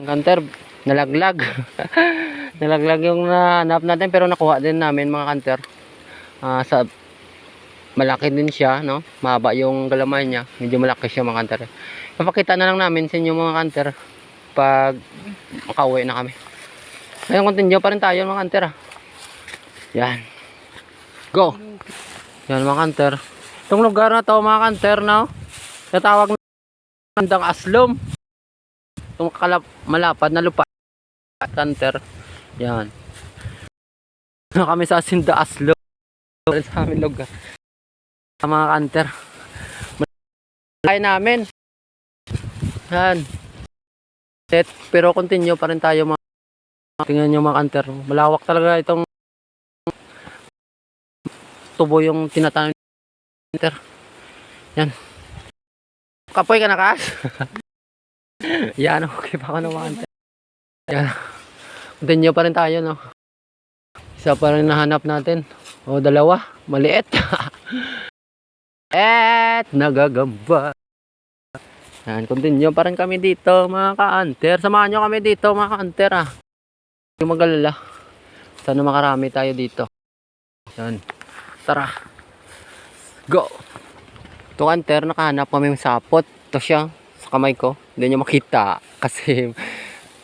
Hunter, nalaglag. Nalaglag yung nahanap natin pero nakuha din namin mga hunter. Sa malaki din siya, no? Mahaba yung galamay niya. Medyo malaki siya mga hunter. Papakita na lang namin sa inyo mga hunter pag makauwi na kami. Ngayon continue pa rin tayo mga hunter. Yan. Go. Yan mga hunter. Itong lugar na to mga hunter, no? Natawag na Sindang Aslom. Itong malapad na lupa hunter. Yan. Na kami sa Sindang Aslom. Sa amin lugar. Mga hunter. Malay namin. Yan. Pero continue pa rin tayo mga. Tingnan nyo mga hunter. Malawak talaga itong tubo yung tinatawag hunter. Yan. Kapoy ka na kas? Yan, okay pa ka na mga hunter. Yan. Continue pa rin tayo, no? Isa pa rin nahanap natin. O, dalawa. Maliit. Nagagamba. Yan, continue pa rin kami dito mga ka-hunter. Samahan nyo kami dito mga ka-hunter Yung magalala. Sana makarami tayo dito. Yan. Tara. Go. Ito hunter, nakahanap kami ng sapot. Ito siya sa kamay ko. Hindi nyo makita kasi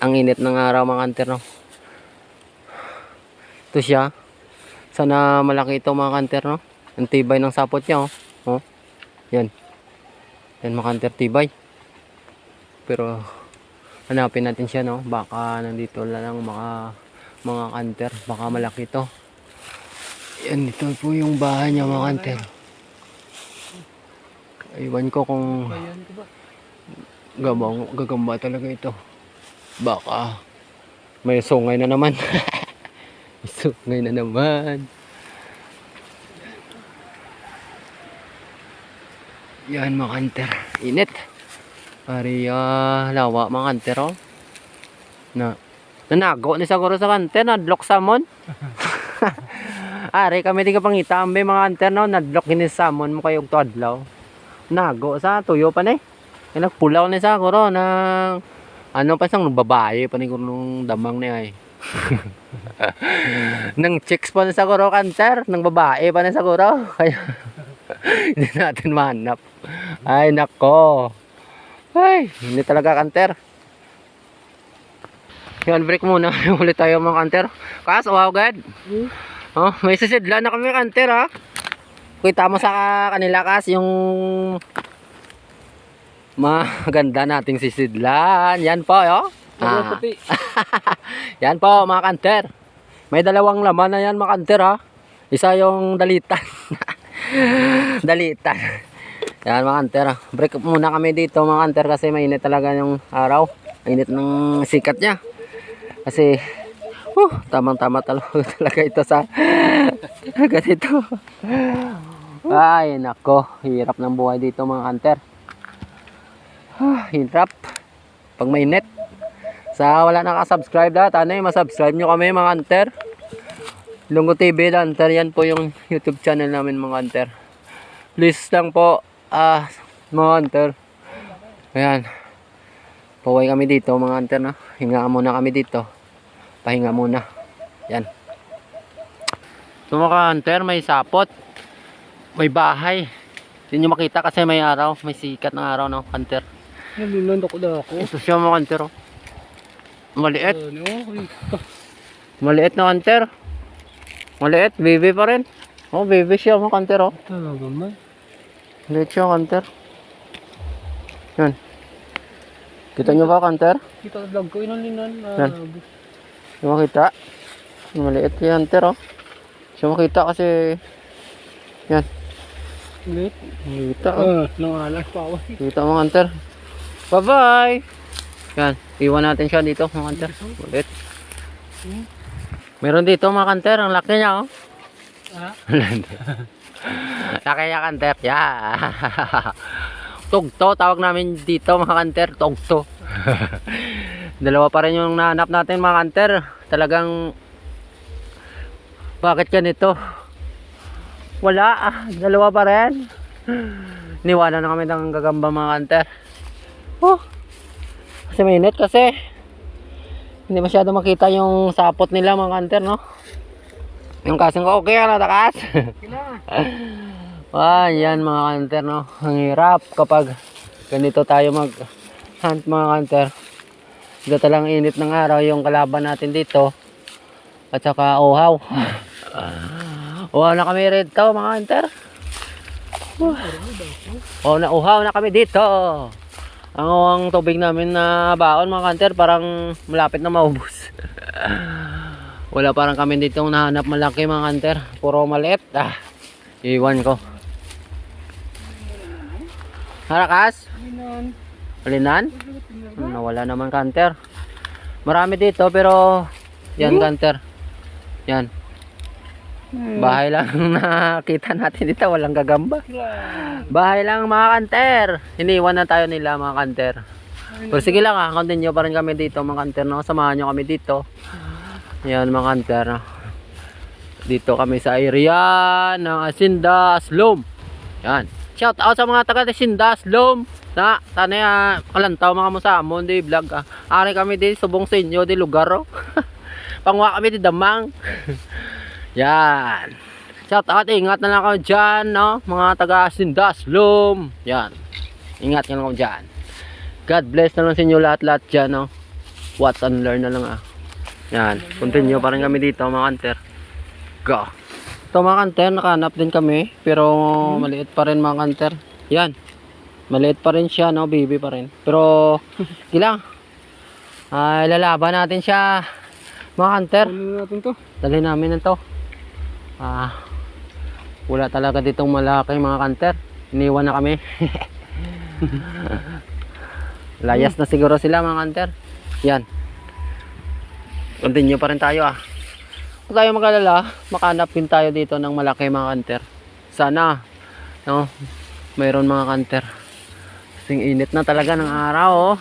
ang init ng araw mga hunter, no? Ito siya. Sana malaki ito mga hunter, no? Ang tibay ng sapot niya, oh. Oh. Yan. Yan mga hunter, tibay. Pero hanapin natin siya, no? Baka nandito lang mga hunter. Baka malaki ito. Yan, ito po yung bahay niya mga hunter. Iwan ko kung gagamba talaga ito. Baka may sungay na naman. May sungay na naman. Yan mga hunter. Init. Lawa mga hunter, oh. Nanago ni siguro sa hunter. Nadlock salmon. Ari kami di ka pangita. Ambe mga hunter, no? Nadlock ni salmon mo kayong tuadlaw. Nago sa tuyo pa ni. Ay nagpulaw ni siguro ng ano pa sang babae pa ni nung damang ni ay. Nang chicks pa ni siguro hunter, nang babae pa ni siguro. Kaya hindi natin mahanap. Ay nako. Ay, hindi talaga hunter. Yan, break muna. Ulit tayo mga hunter. Kas, wow god. Oh, may sisidlan na kami hunter ha. Kita mo sa kanila kas yung maganda nating sisidlan. Yan po, yo. Yan po mga hunter. May dalawang laman na yan mga hunter ha. Isa yung dalitan. Dalitan. Yan mga hunter. Break muna kami dito mga hunter kasi mainit talaga yung araw. Mainit ng sikat niya. Kasi tamang-tama talaga ito sa ganito. Ay nako, hirap ng buhay dito mga hunter. Hirap pag mainit. Sa wala nakasubscribe na, tanay masubscribe nyo kami mga hunter. Lungo TV hunter, yan po yung YouTube channel namin mga hunter. Please lang po mga hunter. Ayan. Paway kami dito mga hunter, no? Hinga muna kami dito. Pahinga muna. Yan. So mga hunter, may sapot. May bahay. Hindi nyo makita kasi may araw. May sikat ng araw, no? Hunter. Nalilanda ko na ako. Ito siya mga hunter, oh. Maliit. Maliit na hunter. Maliit. Baby pa rin. Oh, baby siya mga hunter, oh. Talaga man. Maliit siya hunter. Yan. Kita nyo ba hunter? Kita vlog ko inalinan. Yan. Yung makita. Maliit yung hunter, oh. Siya makita kasi yan. Ulit. Makita, oh. Nangalas pa ako. Kita mga hunter. Bye bye. Yan. Iwan natin siya dito mga hunter. Maliit. Meron dito mga hunter. Ang laki niya, oh. Laki niya hunter. Yeah. Tugto. Tawag namin dito mga hunter. Tugto. Dalawa pa rin yung nahanap natin mga hunter. Talagang bakit ganito? Wala. Dalawa pa rin. Niwanan na kami ng gagamba mga hunter. Kasi mainit kasi. Hindi masyado makita yung sapot nila mga hunter, no? Yung kasing ko, okay na takas. Yan mga hunter, no? Ang hirap kapag ganito tayo mag-hunt mga hunter. Ito talang init ng araw yung kalaban natin dito. At saka uhaw. Uhaw na kami rito mga hunter. Uhaw na kami dito. Ang tubig namin na baon mga hunter parang malapit na maubos. Wala parang kami dito nahanap malaki mga hunter. Puro maliit. Iwan ko. Harakas? Alinan? Nawala naman hunter. Marami dito pero yan hunter. Yan. Bahay lang nakita natin dito. Walang gagamba. Bahay lang mga hunter. Iniwan na tayo nila mga hunter. Pero sige lang continue pa rin kami dito mga hunter, no? Samahan nyo kami dito. Yan mga hunter, no? Dito kami sa area ng Asinda Slum. Yan. Shout out sa mga taga Asinda Slum. Sana kalantaw mga musamon di vlog. Ari kami di subong sa inyo di lugar. Pangwa kami di damang. Yan. Shout out, ingat na lang kayo dyan, no? Mga taga Asinda Slum. Yan. Ingat nyo lang kayo dyan. God bless na lang sa inyo lahat-lahat dyan, no? Watch and learn na lang, Yan. Continue pa rin kami dito, mga hunter. Go. Ito mga hunter, nakahanap din kami. Pero maliit pa rin mga hunter. Yan. Maliit pa rin siya, no? Baby pa rin. Pero, ilang. Lalaban natin siya, mga hunter. Dali namin na to. Wala talaga ditong malaki mga hunter. Iniwan na kami. Layas na siguro sila mga hunter. Yan. Continue pa rin tayo Huwag tayo mag-alala. Makahanap din tayo dito ng malaki mga hunter. Sana, no? Mayroon mga hunter. Kasing init na talaga ng araw,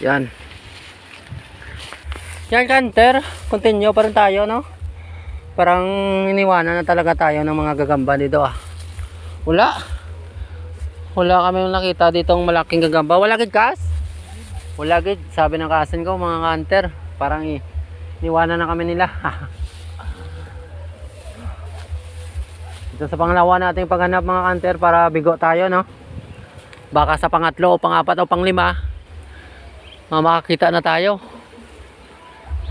Yan. Yan hunter. Continue pa rin tayo, no? Parang iniwanan na talaga tayo ng mga gagamba dito, Wala kami nakita ditong malaking gagamba. Wala gid kas? Wala gid. Sabi ng kasin ko mga hunter, parang iniwanan na kami nila. Ito sa pangalawa nating paghanap mga hunter para bigo tayo, no? Baka sa pangatlo o pangapat o panglima makakita na tayo.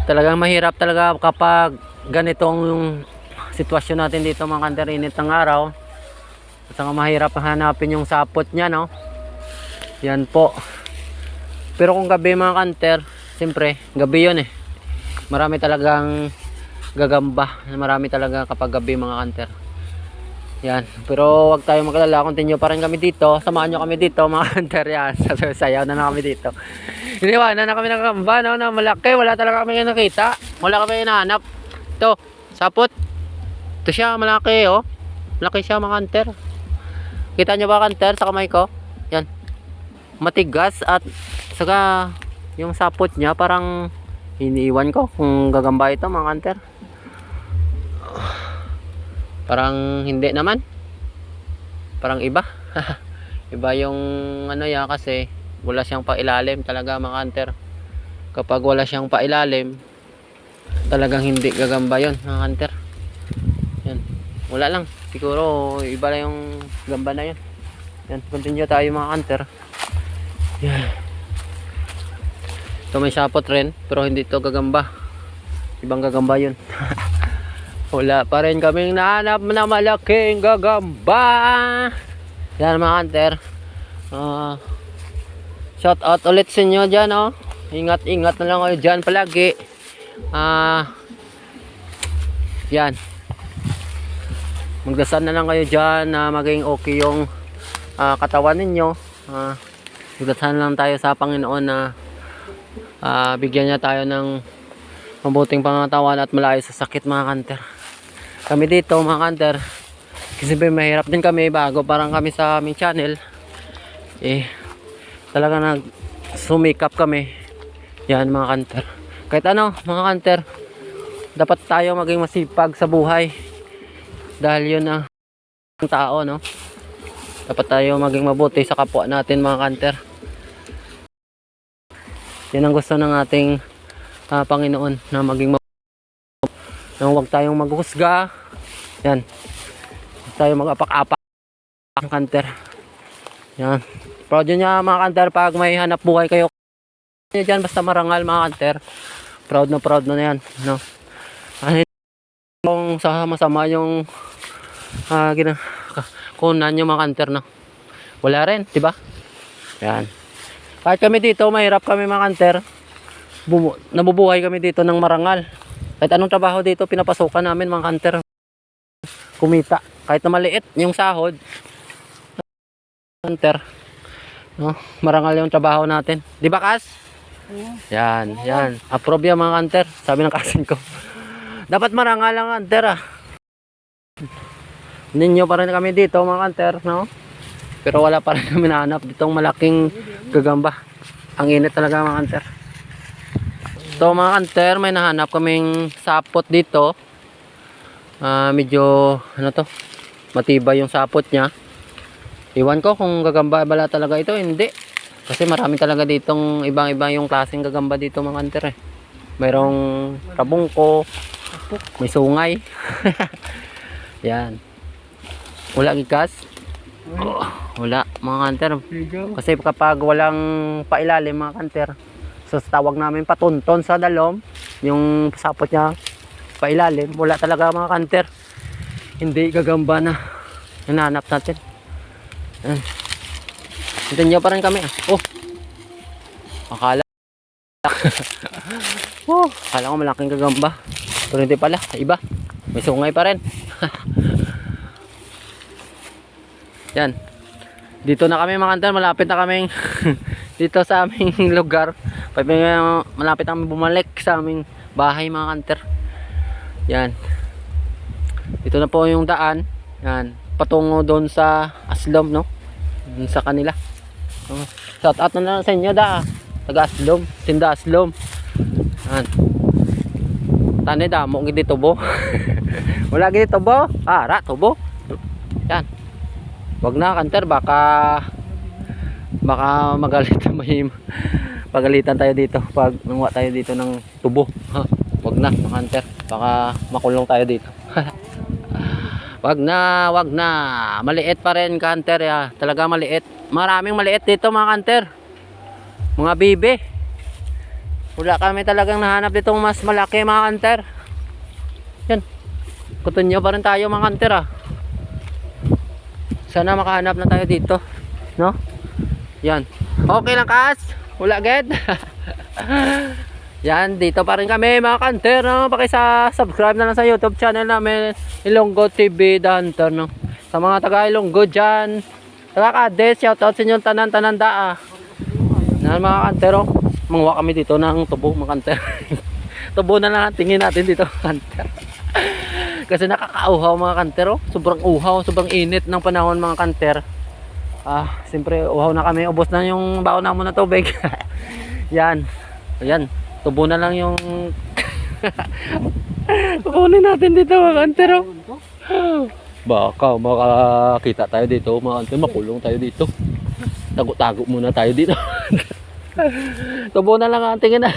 Talagang mahirap talaga kapag ganitong yung sitwasyon natin dito mga hunter, init ng araw. At saka mahirap hanapin yung sapot niya, no? Yan po. Pero kung gabi mga hunter, siyempre gabi yun marami talagang gagamba. Marami talaga kapag gabi mga hunter. Yan. Pero wag tayo mag-alala, continue pa rin kami dito. Samahan nyo kami dito mga hunter. Yan. Sayaw na kami dito. Iniwanan na kami ng gamba, no? Na malaki. Wala talaga kami nakita. Wala kami hinahanap. Ito, sapot. Ito siya, malaki, Malaki siya mga hunter. Kita nyo ba hunter sa kamay ko? Yan. Matigas at saka yung sapot niya parang iniiwan ko kung gagamba ito mga hunter. Parang hindi naman. Parang iba. Iba yung kasi wala siyang pailalim talaga mga hunter. Kapag wala siyang pailalim, talagang hindi gagamba yon mga hunter. Yan. Wala lang. Siguro iba lang yung gamba na yun. Yan. Continue tayo mga hunter. Yan. Ito may sapot rin. Pero hindi ito gagamba. Ibang gagamba yun. Wala pa rin kaming nahanap na malaking gagamba. Yan mga hunter. Shout out ulit sa inyo dyan, Ingat-ingat na lang kayo dyan palagi. Yan. Magdasal na lang kayo dyan na maging okay yung katawan ninyo. Magdasal lang tayo sa Panginoon na bigyan niya tayo ng mabuting pangatawan at malayo sa sakit mga hunter. Kami dito mga hunter, kasi mahirap din kami bago parang kami sa aming channel. Talaga sumikap kami. Yan mga hunter. Kahit mga hunter, dapat tayo maging masipag sa buhay. Dahil yun ang tao, Dapat tayo maging mabuti sa kapwa natin mga hunter. Yan ang gusto ng ating Panginoon, na maging na huwag tayong maghusga. Yan. Huwag tayong mag-apak-apak ang kanter. Yan. Proud yun niya mga kanter pag may hanap buhay kayo. Diyan basta marangal mga kanter. Proud na yan, no. Kung sa masama yung kunan yung mga kanter, no. Wala rin, 'di ba? Yan. Kahit kami dito, mahirap kami mga kanter. Nabubuhay kami dito ng marangal. Kahit anong trabaho dito, pinapasukan namin mga kanter. Kumita. Kahit na maliit yung sahod. Kanter. No? Marangal yung trabaho natin. Di ba, Kas? Yan. Approve yan mga kanter. Sabi ng kasin ko. Dapat marangal ang kanter Ninyo pa rin kami dito mga kanter, no? Pero wala pa rin kami nahanap ditong malaking gagamba. Ang init talaga mga kanter. So mga kanter, may nahanap kaming sapot dito. Medyo matibay yung sapot niya. Iwan ko kung gagamba bala talaga ito, hindi. Kasi marami talaga ditong ibang-iba yung klaseng gagamba dito mga kanter Mayroong rabungko, may sungay. Yan. Wala gikas. Wala mga kanter. Kasi kapag walang pailalim mga kanter, so tawag namin patunton sa dalom, yung sapot niya pailalim, wala talaga mga kanter. Hindi gagamba na hinahanap natin. Hintayin nyo pa rin kami. Akala akala ko malaking gagamba, pero hindi pala, iba, may sungay pa rin. Yan, dito na kami mga kanter, malapit na kaming dito sa aming lugar. Malapit na kami bumalik sa aming bahay mga kanter. Yan, dito na po yung daan. Yan, patungo doon sa Aslom, no? Doon sa kanila. Shout out na lang sa inyo taga Aslom, tinda Aslom. Yan. Tani damo gid tubo. Wala gid tubo. Ara tubo. Yan. Wag na kanter, baka magalit, may pagalitan tayo dito pag nanguha tayo dito ng tubo. Wag na kanter, baka makulong tayo dito. Wag na. Maliit pa rin kanter talaga maliit. Maraming maliit dito mga kanter. Mga bibe. Wala kami talagang nahanap ditong mas malaki mga kanter. Yan. Kutunyo pa rin tayo mga kanter Sana makahanap na tayo dito, no? Yan. Okay lang Kas. Wala agad. Yan, dito pa rin kami mga kanter, no? Subscribe na lang sa YouTube channel namin, Ilonggo TV The Hunter, no? Sa mga taga Ilonggo dyan, taga Cadiz, shoutout sa inyong tanan na mga kanter, manguha kami dito ng tubo mga kanter. Tubo na lang tingin natin dito mga kanter. Kasi nakakauhaw mga kanter, sobrang uhaw, sobrang init ng panahon mga kanter. Siyempre uhaw na kami, ubos na yung baon na muna tubig. Yan, ayan, tubo na lang yung kukunin natin dito mga kanter. Baka makakita tayo dito mga kanter, makulong tayo dito. Tago-tago muna tayo dito. Tubo na lang ang tingin na.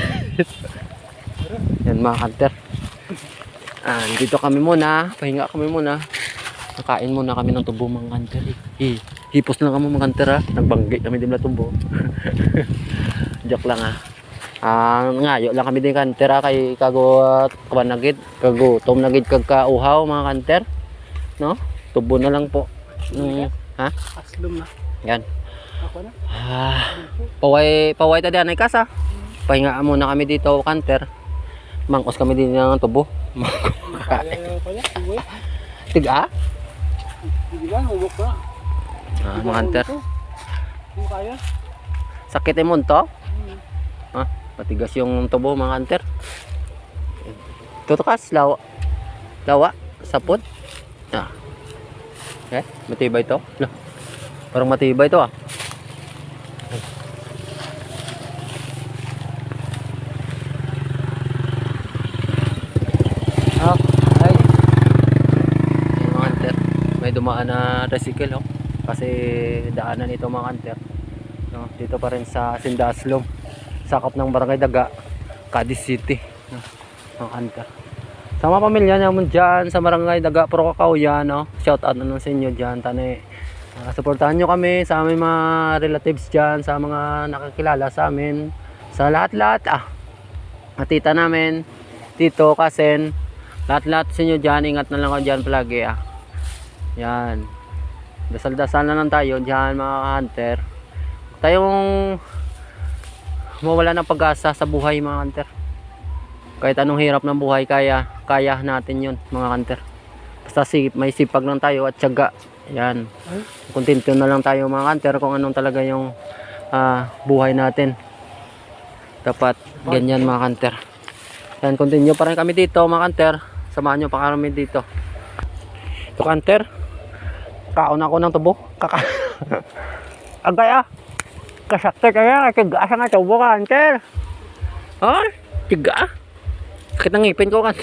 Yan mga kanter. Dito kami muna, pahinga kami muna. Nakain muna kami ng tubo mga kanter. Hipos lang kami mga kanter Nagbanggi kami din na tubo. Joke lang ngayo lang kami din kanter kay kagutom nagid kagkauhaw mga kanter. No? Tubo na lang po. Aslom na. Yan. Ako na. Paway ta diyan ay kasa. Pahinga muna kami dito kanter. Mangkos kami din ng tubo. Kaya pala, uwi. Tiga? Hindi ba, humok na. Mga kanter. Kung kaya. Sakit mo to? Matigas yung tubo mga kanter. Tutukas, lawa, sapot. Matibay to. Parang matibay to Ay. Mga kanter, may dumaan na tricycle kasi daanan ito mga kanter. Dito pa rin sa Sinda Aslom, sakop ng Barangay Daga. Cadiz City. Mga hunter. Sa mga pamilya naman dyan sa Barangay Daga Pro Cacao yan, no? Shout out na lang sa inyo dyan. Tani, suportahan nyo kami sa aming mga relatives dyan, sa mga nakakilala sa amin, sa lahat-lahat. Tita namin, tito, kasen, lahat-lahat sa inyo dyan. Ingat na lang ako dyan palagi. Yan. Dasal-dasal na lang tayo dyan mga hunter. Tayong mawala ng pag-asa sa buhay mga hunter. Kahit anong hirap ng buhay, kaya natin yun mga hunter. Basta may sipag lang tayo at tiyaga. Yan. Kontento na lang tayo mga hunter kung anong talaga yung buhay natin. Dapat ganyan mga hunter. Yan, continue pa rin kami dito mga hunter. Samahan nyo pa kami dito. Ito hunter. Kaon ako ng tubo. Agay kasakit kaya tiga sa nga tubo ka hunter. Tiga. Sakit ng ngipin ko kan.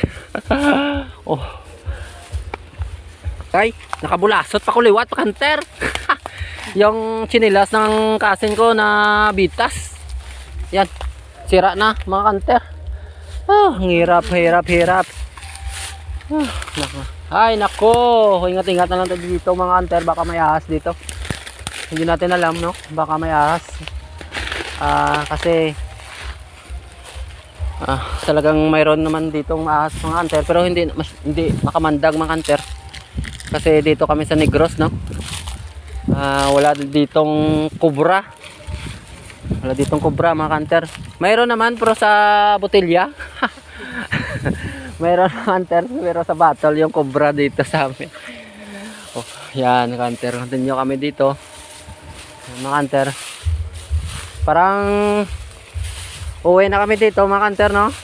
Oh. Ay, nakabulasot pa kuliwat pa hunter. Yung chinilas ng kasin ko na bitas. Yan. Sira na mga hunter. Hirap. Ay nako, ingat-ingat na lang tayo dito mga hunter, baka may ahas dito. Hindi natin alam, no? Baka may ahas. Kasi talagang mayroon naman ditong ahas mga hunter, pero hindi makamandag mga hunter. Kasi dito kami sa Negros, no? Wala ditong kubra. Wala ditong kubra mga hunter. Mayroon naman pero sa botelya. Mayroon hunter pero sa battle yung cobra dito sa amin. Yan hunter. Continue kami dito. Mga hunter. Parang uwi na kami dito mga hunter, no?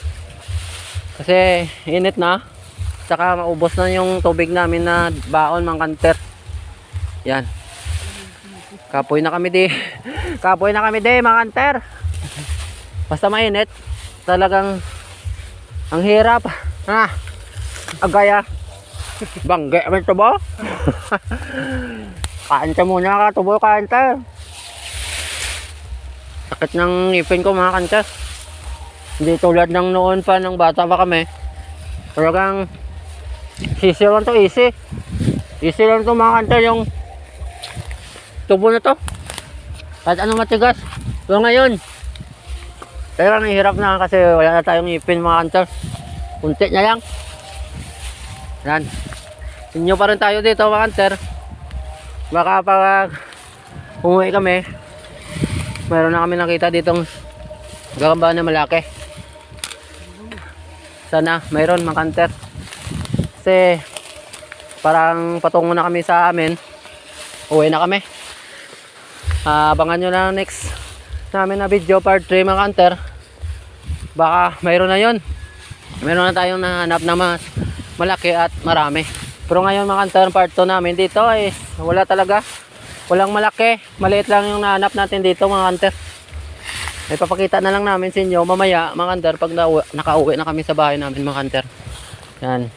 Kasi init na. Saka maubos na yung tubig namin na baon mga hunter. Yan. Kapoy na kami mga hunter. Basta mainit. Talagang ang hirap. Agaya. Bangge man tubo. Kain ka muna ka tubo ka hunter. Sakit ng ngipin ko mga hunter. Hindi tulad ng noon pa ng bata pa kami. Talagang easy lang to, easy. Easy lang to mga hunter yung tubo na to. Kahit anong matigas. So ngayon kaya hirap na kasi wala na tayong ngipin mga hunter. Kunti na lang. Yan. Inyo pa rin tayo dito mga hunter. Baka pag umuwi kami, mayroon na kami nakita ditong gagamba na malaki. Sana mayroon mga hunter. Kasi parang patungo na kami sa amin. Uwi na kami. Abangan nyo na next namin na video part 3 mga hunter. Baka mayroon na yun. Mayroon na tayong nahanap na mas malaki at marami. Pero ngayon mga hunter, part 2 namin dito ay wala talaga. Walang malaki. Maliit lang yung nahanap natin dito mga hunter. Ipapakita na lang namin sa inyo mamaya mga hunter pag nakauwi na kami sa bahay namin mga hunter. Yan.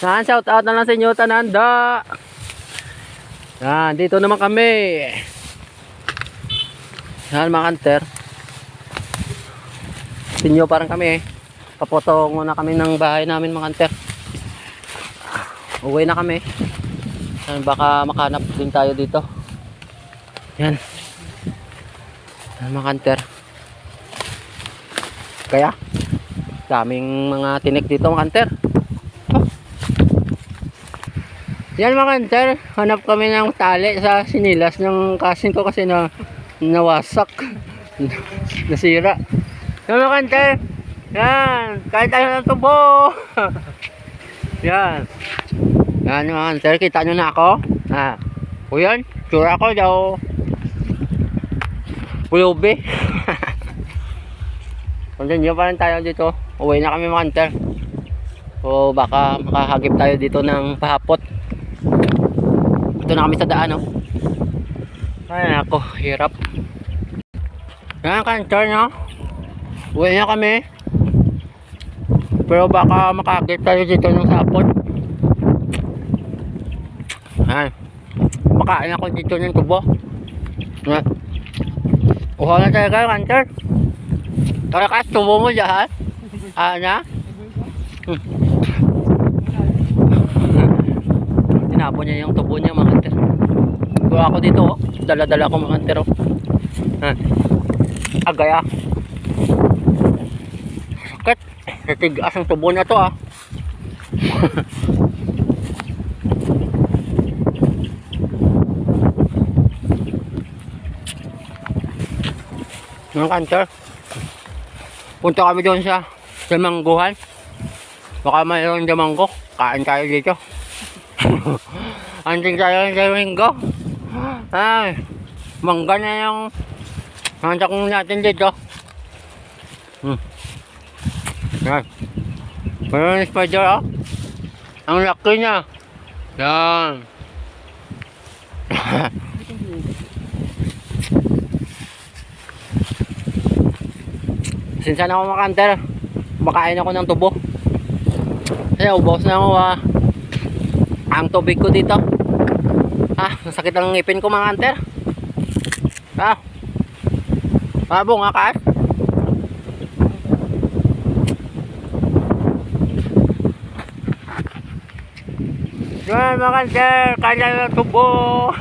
Shout out na lang sa inyo tananda. Yan, dito naman kami. Yan mga hunter. Sinyo parang kami papoto muna kami ng bahay namin mga hunter. Uwi na kami. Yan, baka makanap din tayo dito. Yan. Yan mga hunter. Kaya daming mga tinik dito mga hunter. Yan mga hunter, hanap kami ng tali sa sinilas ng kasin ko kasi nawasak. Nasira. Yan mga hunter. Yan, kain tayo ng tubo. Yan. Yan mga hunter, kita nyo na ako. O yan, tsura ko daw pulubi. Continue pa rin tayo dito. Uwi na kami mga hunter. O baka makahagip tayo dito ng pahapot. Ito na kami sa daan, no? Ay ako, hirap. Yan hunter, no? Uwi na kami. Pero baka makagip tayo dito ng sapot. Ay, makain ako dito ng tubo. Uhaw na tayo kayo hunter. Kaya kas, tubo mo dyan. Na? Tinapon niya yung tubo niya mga hunter. Kung ako dito, oh. Dala-dala ko mga hunter. Oh. Agay ah. Sakit. Natigas ang tubo na to ah. Mga hunter. Punta kami doon sa mangguhan. Baka mayroon damanggo. Kain tayo dito. Anting tayo sa linggo. Ay, mangga na yung hantak natin dito. Yan. Mayroon yung spider oh. Ang laki niya. Yan. Sinsan ako makanter. Makain ako ng tubo. Kasi ubos na ako ang tubig ko dito. Nasakit ang ngipin ko mga hunter. Mabong akas. Yan mga hunter, kanya ng tubo.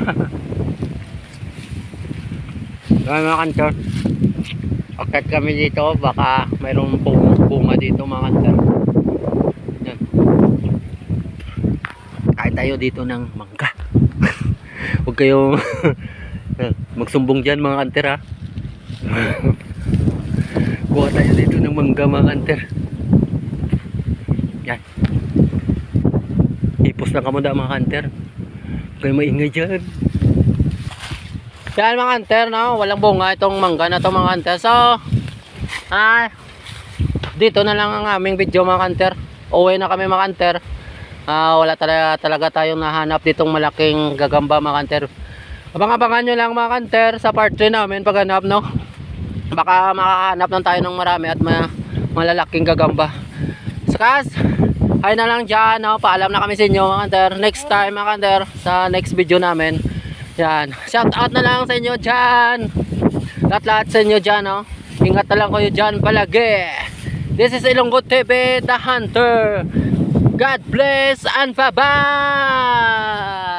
Yan mga hunter. Akit kami dito, baka mayroong bunga dito mga hunter. Yan. Kain tayo dito ng mangga. Huwag kayong magsumbong dyan mga hunter ha. Kuha tayo dito ng mangga mga hunter. Yan. Ipos lang kamo da mga hunter. Huwag kayong maingay dyan. Yan mga hunter, no? Walang bunga itong mangga na to mga hunter. So, dito na lang ang aming video mga hunter. Uwi na kami mga hunter. Wala talaga tayong nahanap ditong malaking gagamba mga hunter. Abang-abangan nyo lang mga hunter sa part 3 namin paghanap, no? Baka makahanap lang tayo ng marami at malalaking gagamba. Sakas, ay na lang dyan, no? Paalam na kami sa inyo mga hunter. Next time mga hunter, sa next video namin. Yan, shout out na lang sa inyo dyan. Lahat-lahat sa inyo dyan, no? Ingat na lang kayo dyan palagi. This is Ilonggo TV, The Hunter. God bless and bye-bye.